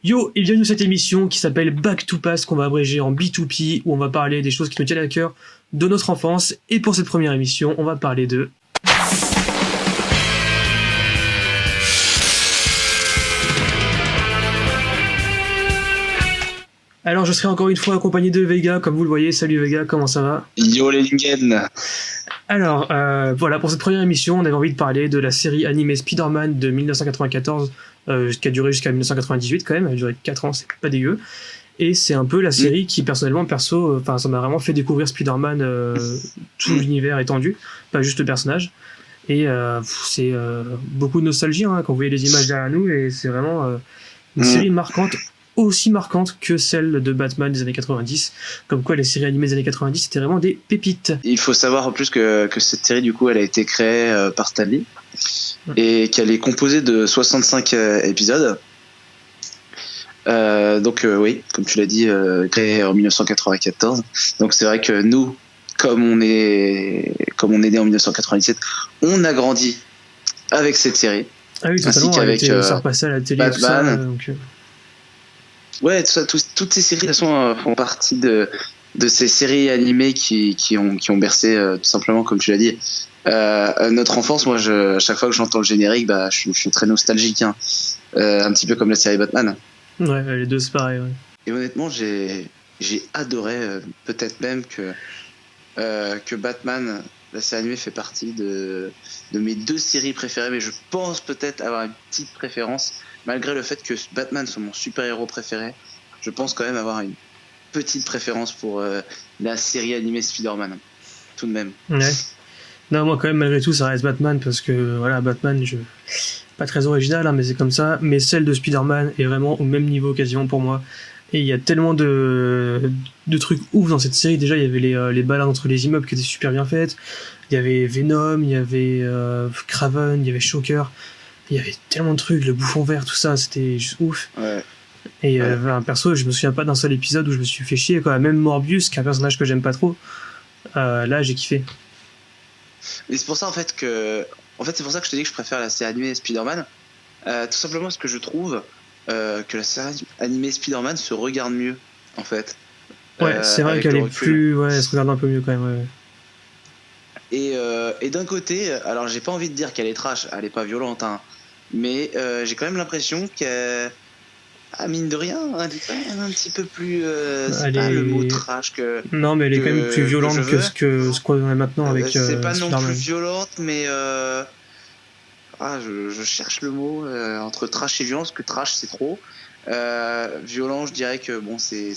Yo et bienvenue dans cette émission qui s'appelle Back to Past, qu'on va abréger en B2P, où on va parler des choses qui nous tiennent à cœur de notre enfance. Et pour cette première émission, on va parler de... Alors je serai encore une fois accompagné de Vega, comme vous le voyez. Salut Vega, comment ça va? Yo les Lingen. Alors voilà, pour cette première émission, on avait envie de parler de la série animée Spider-Man de 1994, qui a duré jusqu'à 1998 quand même, elle a duré 4 ans, c'est pas dégueu. Et c'est un peu la série qui, personnellement, ça m'a vraiment fait découvrir Spider-Man, tout l'univers étendu, pas juste le personnage. Et c'est beaucoup de nostalgie hein, quand vous voyez les images derrière nous, et c'est vraiment une série marquante, aussi marquante que celle de Batman des années 90. Comme quoi les séries animées des années 90 c'était vraiment des pépites. Il faut savoir en plus que cette série du coup elle a été créée par Stan Lee et qu'elle est composée de 65 épisodes. Donc oui, comme tu l'as dit, créée en 1994. Donc c'est vrai que nous, comme on est né en 1997, on a grandi avec cette série. Ah oui, totalement, avec ça repassait à la télé Batman. Tout ça, donc... Ouais, toutes ces séries de toute façon font partie de ces séries animées qui ont bercé tout simplement, comme tu l'as dit, notre enfance. Moi, à chaque fois que j'entends le générique, je suis très nostalgique, hein. Un petit peu comme la série Batman. Ouais, les deux c'est pareil. Ouais. Et honnêtement, j'ai adoré, peut-être même que Batman, la série animée, fait partie de mes deux séries préférées, mais je pense peut-être avoir une petite préférence. Malgré le fait que Batman soit mon super-héros préféré, je pense quand même avoir une petite préférence pour la série animée Spider-Man, tout de même. Ouais. Non, moi quand même, malgré tout, ça reste Batman, parce que voilà, Batman, pas très original, hein, mais c'est comme ça. Mais celle de Spider-Man est vraiment au même niveau quasiment pour moi. Et il y a tellement de trucs ouf dans cette série. Déjà, il y avait les balades entre les immeubles qui étaient super bien faites. Il y avait Venom, il y avait Kraven, il y avait Shocker. Il y avait tellement de trucs, le bouffon vert, tout ça, c'était juste ouf. Ouais. Et un perso, je me souviens pas d'un seul épisode où je me suis fait chier, quoi. Même Morbius, qui est un personnage que j'aime pas trop, là j'ai kiffé. Et c'est pour ça c'est pour ça que je te dis que je préfère la série animée Spider-Man, tout simplement parce que je trouve que la série animée Spider-Man se regarde mieux, en fait. Ouais, c'est vrai qu'elle est plus... Ouais, elle se regarde un peu mieux quand même, ouais. Et d'un côté, alors j'ai pas envie de dire qu'elle est trash, elle est pas violente, hein, mais j'ai quand même l'impression qu'elle, mine de rien, elle est quand même un petit peu plus... c'est pas le mot trash que... Non, mais elle est quand même plus violente que ce qu'on a maintenant avec c'est pas non Spider-Man. plus violente, mais... je cherche le mot entre trash et violence, que trash c'est trop. Violent, je dirais que bon, c'est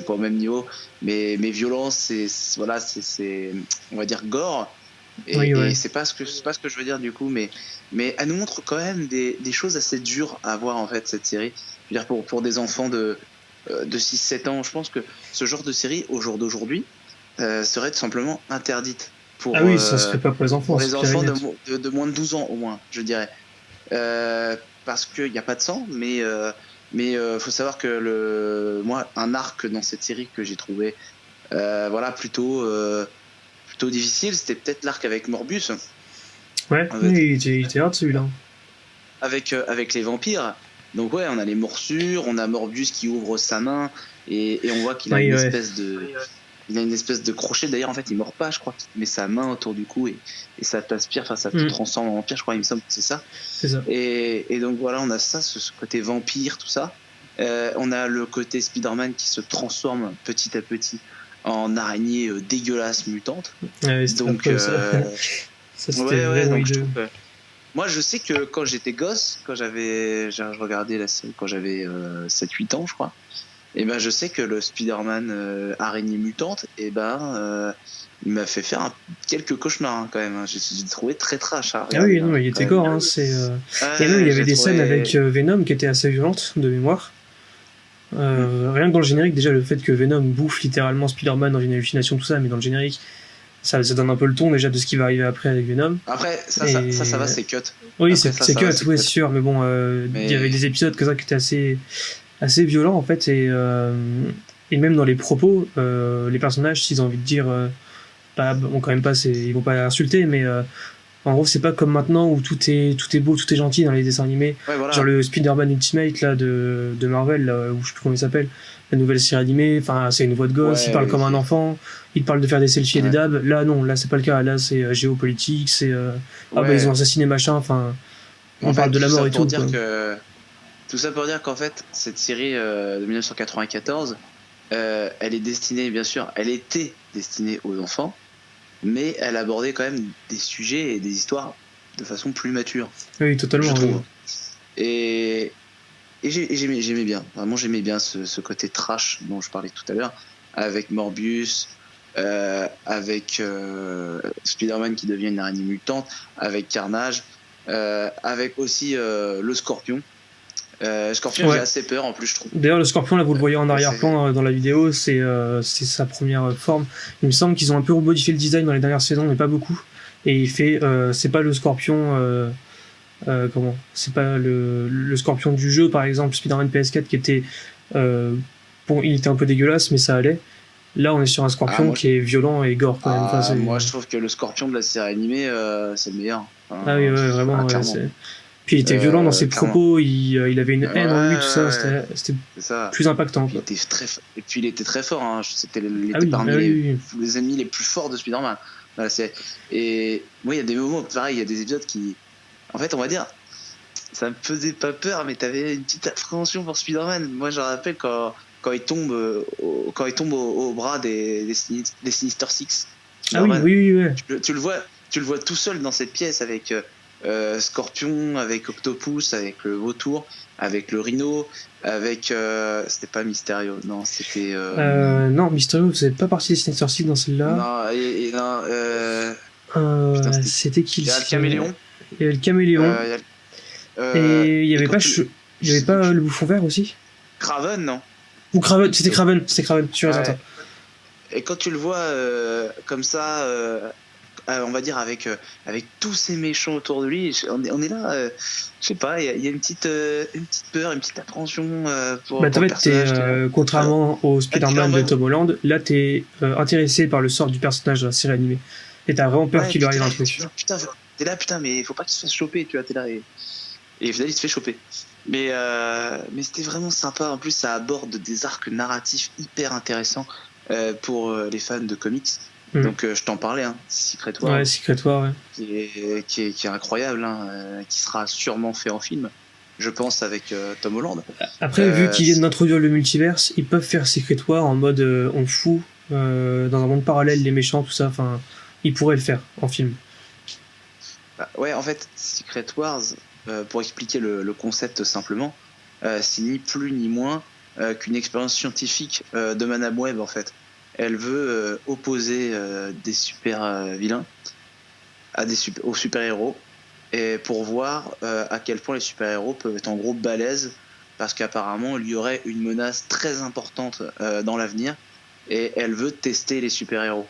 pas au même niveau, mais violence, c'est on va dire gore. Et, oui, ouais. et c'est pas ce que je veux dire du coup, mais elle nous montre quand même des choses assez dures à voir en fait, cette série. Je veux dire, pour des enfants de 6-7 ans, je pense que ce genre de série au jour d'aujourd'hui serait tout simplement interdite. Ah oui, ça serait pas pour les enfants. Pour les enfants de moins de 12 ans au moins, je dirais. Parce qu'il n'y a pas de sang, mais faut savoir que moi, un arc dans cette série que j'ai trouvé plutôt difficile, c'était peut-être l'arc avec Morbius. Ouais, oui, il était hard celui-là. Avec les vampires. Donc ouais, on a les morsures, on a Morbius qui ouvre sa main et on voit qu'il a une espèce de... Il a une espèce de crochet, d'ailleurs en fait il mord pas, je crois qu'il met sa main autour du cou et ça t'aspire, enfin ça te transforme en vampire, je crois, il me semble que c'est ça. C'est ça. Et donc voilà, on a ça, ce côté vampire, tout ça. On a le côté Spider-Man qui se transforme petit à petit en araignée dégueulasse mutante. Ouais, donc ça c'était vraiment hideux. Moi je sais que quand j'étais gosse, je regardais la série quand j'avais 7-8 ans je crois. Et je sais que le Spider-Man araignée mutante, il m'a fait faire quelques cauchemars hein, quand même. Hein. J'ai trouvé très trash. Hein, ah oui, non, il était gore. Hein, et même il y avait des scènes avec Venom qui étaient assez violentes de mémoire. Rien que dans le générique, déjà le fait que Venom bouffe littéralement Spider-Man dans une hallucination, tout ça, mais dans le générique, ça donne un peu le ton déjà de ce qui va arriver après avec Venom. Après, ça va, c'est cut. Oui, après, c'est cut, oui, c'est sûr, mais bon, il y avait des épisodes comme ça qui étaient assez violent en fait, et même dans les propos, les personnages, s'ils ont envie de dire bon, quand même pas, ils vont pas insulter, mais En gros, c'est pas comme maintenant où tout est beau, tout est gentil dans les dessins animés. Ouais, voilà. Genre le Spider-Man Ultimate là, de Marvel, là, où je sais plus comment il s'appelle, la nouvelle série animée, enfin, c'est une voix de gosse, il parle comme un enfant, il parle de faire des selfies et des dabs. Là, non, là, c'est pas le cas. Là, c'est géopolitique, c'est. Ah bah, ils ont assassiné machin, enfin. On parle de la mort et tout. Tout ça pour dire qu'en fait, cette série de 1994, elle est destinée, bien sûr, elle était destinée aux enfants, mais elle abordait quand même des sujets et des histoires de façon plus mature. Oui, totalement. Je trouve. Et j'aimais bien, vraiment j'aimais bien ce côté trash dont je parlais tout à l'heure, avec Morbius, avec Spider-Man qui devient une araignée mutante, avec Carnage, avec aussi le Scorpion. Scorpion, j'ai assez peur en plus, je trouve. D'ailleurs, le Scorpion, là, vous le voyez en arrière-plan dans la vidéo, c'est sa première forme. Il me semble qu'ils ont un peu modifié le design dans les dernières saisons, mais pas beaucoup. Et il fait, c'est pas le Scorpion, c'est pas le Scorpion du jeu, par exemple, Spider-Man PS4, qui était, bon, il était un peu dégueulasse, mais ça allait. Là, on est sur un Scorpion qui est violent et gore quand même. Moi, je trouve que le Scorpion de la série animée, c'est le meilleur. Ah oui, ouais, vraiment. Puis il était violent dans ses propos, il avait une haine en lui, tout ça, c'était plus impactant. Et puis il était très fort, hein. Il était parmi les ennemis les plus forts de Spider-Man. Et moi, il y a des moments, pareil, il y a des épisodes qui. En fait, on va dire, ça me faisait pas peur, mais t'avais une petite appréhension pour Spider-Man. Moi, je me rappelle quand il tombe au bras des Sinister Six. Ah oui. Tu le vois tout seul dans cette pièce avec. Scorpion, avec Octopus, avec le Vautour, avec le Rhino, avec c'était pas Mysterio, non, c'était non, Mysterio faisait pas partie des Sinister Six dans celle-là. Non, putain, c'était qui? Il y a le Caméléon. Il y avait le Caméléon. Et il y avait pas le Bouffon Vert aussi? Kraven, non? Ou Kraven, c'était Kraven, sur les ententes. Et quand tu le vois comme ça, on va dire avec tous ces méchants autour de lui, on est là, je sais pas, il y a une petite peur, une petite appréhension pour le personnage. Contrairement au Spider-Man de Tom Holland, là t'es intéressé par le sort du personnage de la série animée. Et t'as vraiment peur qu'il lui arrive un truc. T'es là, mais faut pas qu'il se fasse choper, tu vois, t'es là et finalement il se fait choper. Mais c'était vraiment sympa, en plus ça aborde des arcs narratifs hyper intéressants pour les fans de comics. Donc je t'en parlais, hein, Secret War. Ouais, Secret War, ouais. Qui est incroyable, hein, qui sera sûrement fait en film, je pense, avec Tom Holland. Après, vu qu'ils viennent d'introduire le multiverse, ils peuvent faire Secret War en mode on fout dans un monde parallèle les méchants, tout ça. Enfin, ils pourraient le faire en film. Ouais, en fait, Secret Wars, pour expliquer le concept simplement, c'est ni plus ni moins qu'une expérience scientifique de Madame Web, en fait. Elle veut opposer des super vilains aux super-héros, et pour voir à quel point les super-héros peuvent être en gros balèzes, parce qu'apparemment il y aurait une menace très importante dans l'avenir, et elle veut tester les super-héros.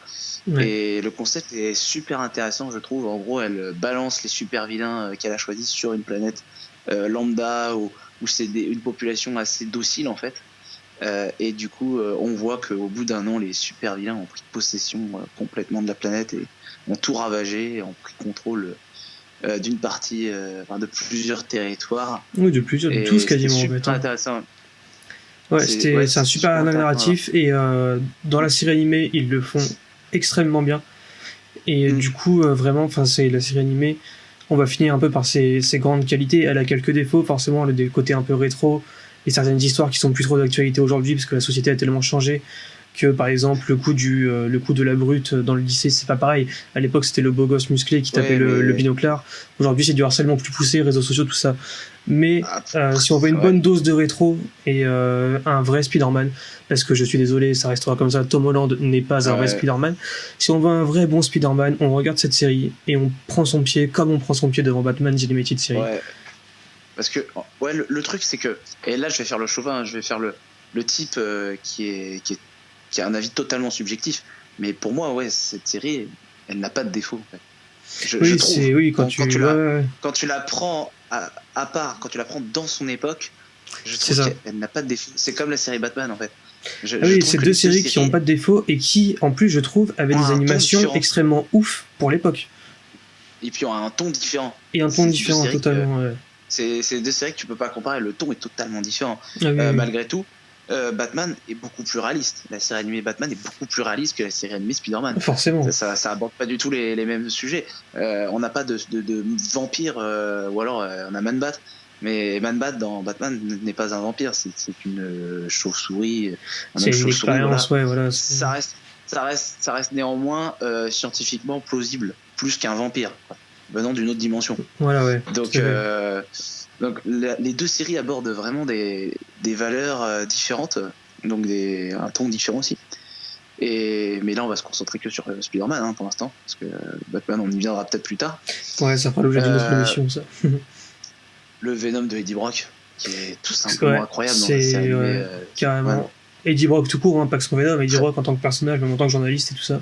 Ouais. Et le concept est super intéressant, je trouve. En gros, elle balance les super-vilains qu'elle a choisis sur une planète lambda, où c'est une population assez docile en fait. Et du coup, on voit qu'au bout d'un an, les super vilains ont pris possession complètement de la planète et ont tout ravagé, et ont pris contrôle d'une partie, de plusieurs territoires. Oui, de tous quasiment. C'est super intéressant. Ouais, c'est un super narratif, et dans la série animée, ils le font extrêmement bien. Et du coup, vraiment, c'est la série animée. On va finir un peu par ses grandes qualités. Elle a quelques défauts, forcément, elle a des côtés un peu rétro. Et certaines histoires qui sont plus trop d'actualité aujourd'hui parce que la société a tellement changé que par exemple le coup de la brute dans le lycée, c'est pas pareil. À l'époque c'était le beau gosse musclé qui tapait le binoclard. Aujourd'hui c'est du harcèlement plus poussé, réseaux sociaux, tout ça. Mais si on veut une bonne dose de rétro et un vrai Spider-Man, parce que je suis désolé, ça restera comme ça, Tom Holland n'est pas un vrai Spider-Man. Si on veut un vrai bon Spider-Man, on regarde cette série et on prend son pied comme on prend son pied devant Batman The Animated Series. Ouais. Parce que le truc c'est que, et là je vais faire le chauvin, je vais faire le type qui a un avis totalement subjectif, mais pour moi cette série elle n'a pas de défaut. Je trouve. Quand tu la prends à part, quand tu la prends dans son époque, je trouve qu'elle n'a pas de défaut. C'est comme la série Batman en fait. C'est deux séries qui n'ont pas de défaut et qui en plus je trouve avaient des animations extrêmement ouf pour l'époque. et puis un ton différent. Et un ton différent, totalement. C'est 2 séries que tu peux pas comparer, le ton est totalement différent. Ah, oui. Malgré tout, Batman est beaucoup plus réaliste. La série animée Batman est beaucoup plus réaliste que la série animée Spider-Man. Forcément. Ça aborde pas du tout les mêmes sujets. On n'a pas de vampire, ou alors on a Man-Bat. Mais Man-Bat dans Batman n'est pas un vampire, c'est une chauve-souris. C'est une expérience, voilà. Ça reste néanmoins scientifiquement plausible, plus qu'un vampire, quoi, venant d'une autre dimension. Voilà, ouais. Donc les 2 séries abordent vraiment des valeurs différentes, donc un ton différent aussi. Mais là, on va se concentrer que sur Spider-Man pour l'instant, parce que Batman, on y viendra peut-être plus tard. Ouais, ça fera l'objet d'une autre émission, ça. Le Venom de Eddie Brock, qui est tout simplement incroyable dans la série. Carrément. Ouais. Eddie Brock tout court, pas que son Venom, Eddie Brock en tant que personnage, même en tant que journaliste et tout ça.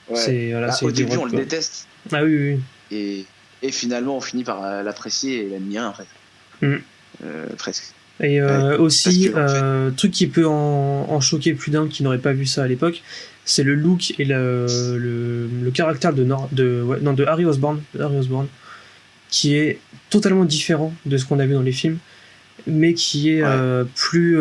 Ouais. Au début, on le déteste. Ah oui. Et finalement, on finit par l'apprécier et l'admirer, en fait. Presque. Et aussi, truc qui peut en choquer plus d'un qui n'aurait pas vu ça à l'époque, c'est le look et le caractère de Harry Osborn, qui est totalement différent de ce qu'on a vu dans les films, mais qui est plus...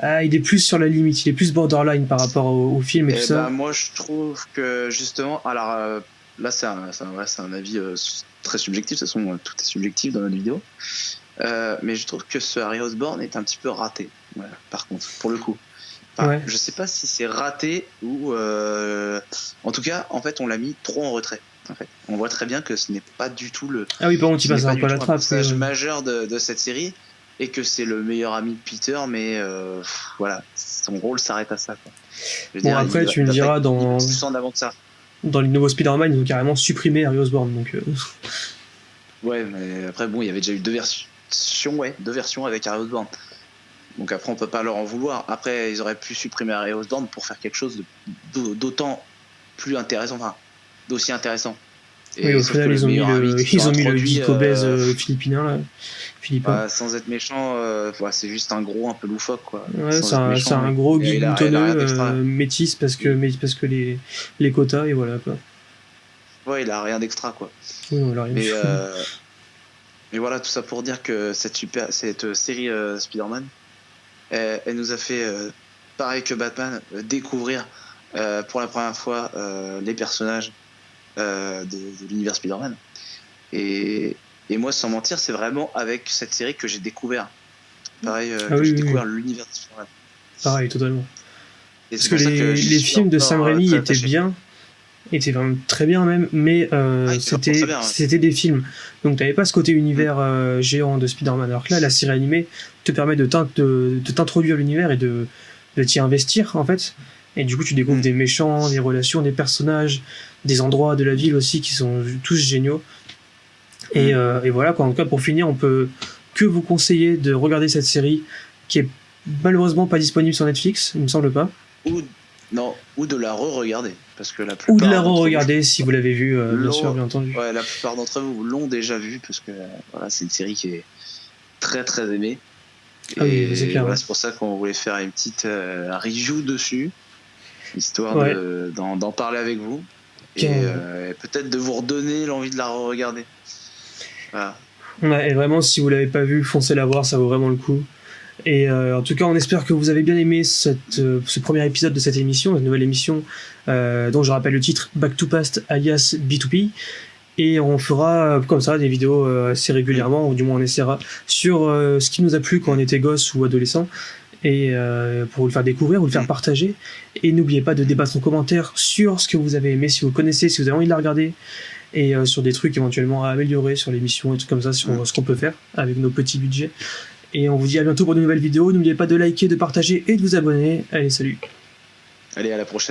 il est plus sur la limite, il est plus borderline par rapport au film et tout ça. Moi, je trouve que, justement... Alors, là, c'est un avis très subjectif, de toute façon, tout est subjectif dans notre vidéo. Mais je trouve que ce Harry Osborn est un petit peu raté, par contre, pour le coup. Je sais pas si c'est raté ou... En tout cas, en fait, on l'a mis trop en retrait. En fait, on voit très bien que ce n'est pas du tout le... Ah oui, par contre, il passe un peu à la trappe. Personnage majeur de cette série, et que c'est le meilleur ami de Peter, mais voilà, son rôle s'arrête à ça, quoi. Après, tu me diras, dans les nouveaux Spider-Man, ils ont carrément supprimé Harry Osborn, donc... Ouais, mais après, il y avait déjà eu 2 versions avec Harry Osborn. Donc après, on peut pas leur en vouloir. Après, ils auraient pu supprimer Harry Osborn pour faire quelque chose d'autant plus intéressant, d'aussi intéressant. Et au final, ils ont mis le geek obèse philippin, là. Philippin. Sans être méchant, c'est juste un gros un peu loufoque, quoi. Ouais, c'est un gros geek boutonneux, métis parce que les quotas, et voilà, quoi. Ouais, il a rien d'extra, quoi. Oui, on l'a rien mais voilà, tout ça pour dire que cette série Spider-Man, elle nous a fait, pareil que Batman, découvrir pour la première fois les personnages de l'univers Spider-Man. Et moi, sans mentir, c'est vraiment avec cette série que j'ai découvert. Pareil, j'ai découvert l'univers de Spider-Man. Pareil, totalement. Parce que les films de Sam Raimi étaient vraiment très bien même, mais c'était des films. Donc t'avais pas ce côté univers géant de Spider-Man. Alors que là, la série animée te permet de t'introduire l'univers et de t'y investir, en fait. Et du coup, tu découvres des méchants, des relations, des personnages, des endroits de la ville aussi qui sont tous géniaux. Et voilà, quoi. En tout cas, pour finir, on peut que vous conseiller de regarder cette série qui est malheureusement pas disponible sur Netflix, il me semble pas. Ou de la re-regarder. Parce que ou de la re-regarder si vous l'avez vu, bien sûr, bien entendu. Ouais, la plupart d'entre vous l'ont déjà vu, parce que c'est une série qui est très très aimée. Et c'est clair. C'est pour ça qu'on voulait faire une petite review dessus, histoire d'en parler avec vous. Et peut-être de vous redonner l'envie de la re-regarder. Voilà. Ouais, et vraiment, si vous l'avez pas vu, foncez la voir, ça vaut vraiment le coup. Et en tout cas, on espère que vous avez bien aimé ce premier épisode de cette émission, une nouvelle émission dont je rappelle le titre Back to Past alias B2P. Et on fera comme ça des vidéos assez régulièrement, ou du moins on essaiera, sur ce qui nous a plu quand on était gosse ou adolescent, et pour vous le faire découvrir, vous le faire partager. Et n'oubliez pas de débattre en commentaire sur ce que vous avez aimé, si vous connaissez, si vous avez envie de la regarder, et sur des trucs éventuellement à améliorer sur l'émission, et trucs comme ça, sur ce qu'on peut faire avec nos petits budgets. Et on vous dit à bientôt pour de nouvelles vidéos. N'oubliez pas de liker, de partager et de vous abonner. Allez, salut. Allez, à la prochaine.